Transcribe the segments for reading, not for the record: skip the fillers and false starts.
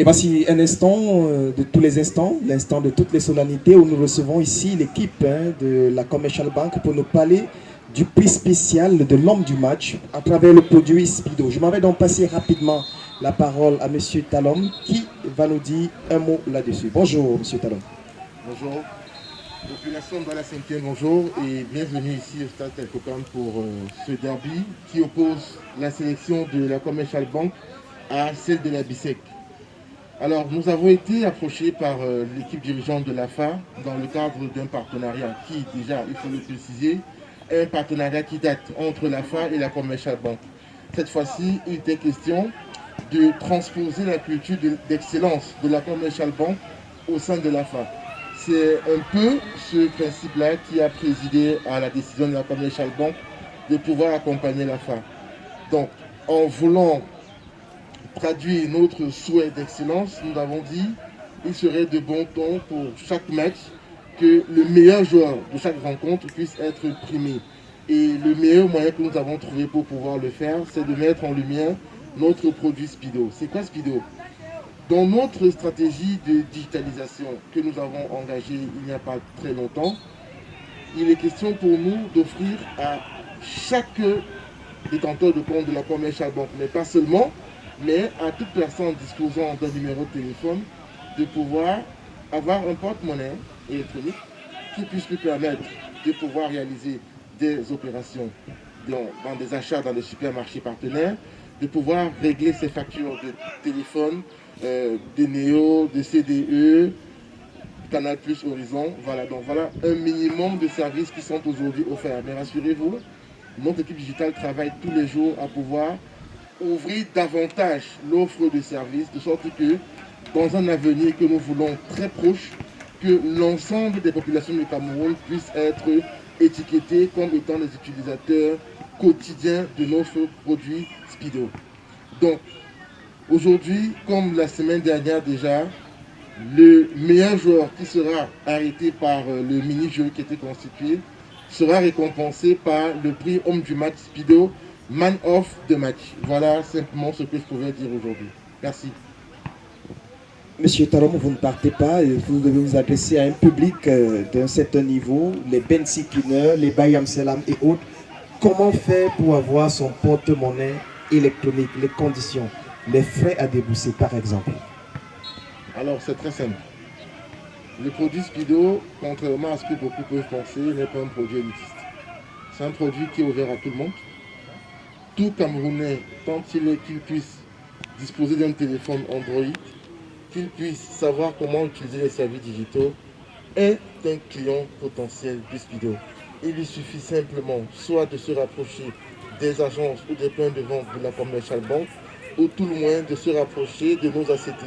Et voici un instant de tous les instants, l'instant de toutes les solennités où nous recevons ici l'équipe de la Commercial Bank pour nous parler du prix spécial de l'homme du match à travers le produit Speedo. Je m'en vais donc passer rapidement la parole à M. Talom qui va nous dire un mot là-dessus. Bonjour M. Talom. Bonjour. Population de la 5e, bonjour et bienvenue ici au Stade Telcocom pour ce derby qui oppose la sélection de la Commercial Bank à celle de la BISEC. Alors, nous avons été approchés par l'équipe dirigeante de l'AFA dans le cadre d'un partenariat qui, déjà, il faut le préciser, est un partenariat qui date entre l'AFA et la Commercial Bank. Cette fois-ci, il était question de transposer la culture d'excellence de la Commercial Bank au sein de l'AFA. C'est un peu ce principe-là qui a présidé à la décision de la Commercial Bank de pouvoir accompagner l'AFA. Donc, en voulant traduire notre souhait d'excellence, nous avons dit qu'il serait de bon ton pour chaque match que le meilleur joueur de chaque rencontre puisse être primé. Et le meilleur moyen que nous avons trouvé pour pouvoir le faire, c'est de mettre en lumière notre produit Speedo. C'est quoi Speedo? Dans notre stratégie de digitalisation que nous avons engagée il n'y a pas très longtemps, il est question pour nous d'offrir à chaque détenteur de compte de la Commercial Bank, mais pas seulement, mais à toute personne disposant d'un numéro de téléphone, de pouvoir avoir un porte-monnaie électronique qui puisse lui permettre de pouvoir réaliser des opérations dans des achats dans des supermarchés partenaires, de pouvoir régler ses factures de téléphone, de Néo, de CDE, Canal+, Horizon. Voilà, donc voilà un minimum de services qui sont aujourd'hui offerts. Mais rassurez-vous, notre équipe digitale travaille tous les jours à pouvoir ouvrir davantage l'offre de services, de sorte que dans un avenir que nous voulons très proche, que l'ensemble des populations du Cameroun puissent être étiquetées comme étant des utilisateurs quotidiens de notre produit Speedo. Donc, aujourd'hui, comme la semaine dernière déjà, le meilleur joueur qui sera arrêté par le mini-jeu qui était constitué sera récompensé par le prix homme du match Speedo, Man of the match. Voilà simplement ce que je pouvais dire aujourd'hui. Merci. Monsieur Talom, vous ne partez pas, vous devez vous adresser à un public d'un certain niveau, les Ben Sikiner, les Bayam Selam et autres. Comment faire pour avoir son porte-monnaie électronique, les conditions, les frais à débourser par exemple? Alors c'est très simple. Le produit Speedo, contrairement à ce que beaucoup peuvent penser, n'est pas un produit élitiste. C'est un produit qui est ouvert à tout le monde. Tout Camerounais, tant qu'il puisse disposer d'un téléphone Android, qu'il puisse savoir comment utiliser les services digitaux, est un client potentiel du Speedo. Il lui suffit simplement soit de se rapprocher des agences ou des points de vente de la Commercial Bank, ou tout le moins de se rapprocher de nos ACT,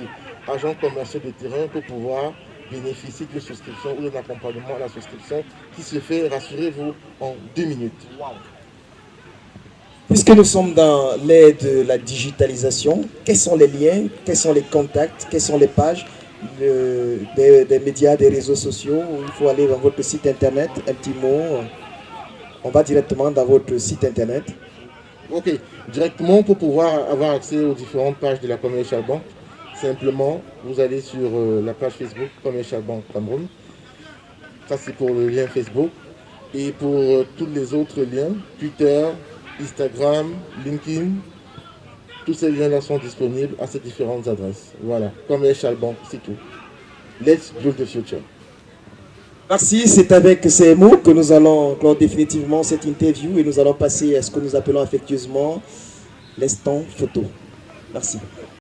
agents commerciaux de terrain, pour pouvoir bénéficier d'une souscription ou d'un accompagnement à la souscription qui se fait, rassurez-vous, en 2 minutes. Wow. Puisque nous sommes dans l'ère de la digitalisation, quels sont les liens, quels sont les contacts, quelles sont les pages des médias, des réseaux sociaux? Il faut aller dans votre site internet, un petit mot. On va directement dans votre site internet. Ok, directement pour pouvoir avoir accès aux différentes pages de la Commercial Bank, simplement vous allez sur la page Facebook Commercial Bank Cameroun. Ça c'est pour le lien Facebook. Et pour tous les autres liens, Twitter, Instagram, LinkedIn, tous ces liens-là sont disponibles à ces différentes adresses. Voilà, Commercial Bank, c'est tout. Let's build the future. Merci, c'est avec ces mots que nous allons clore définitivement cette interview et nous allons passer à ce que nous appelons affectueusement l'instant photo. Merci.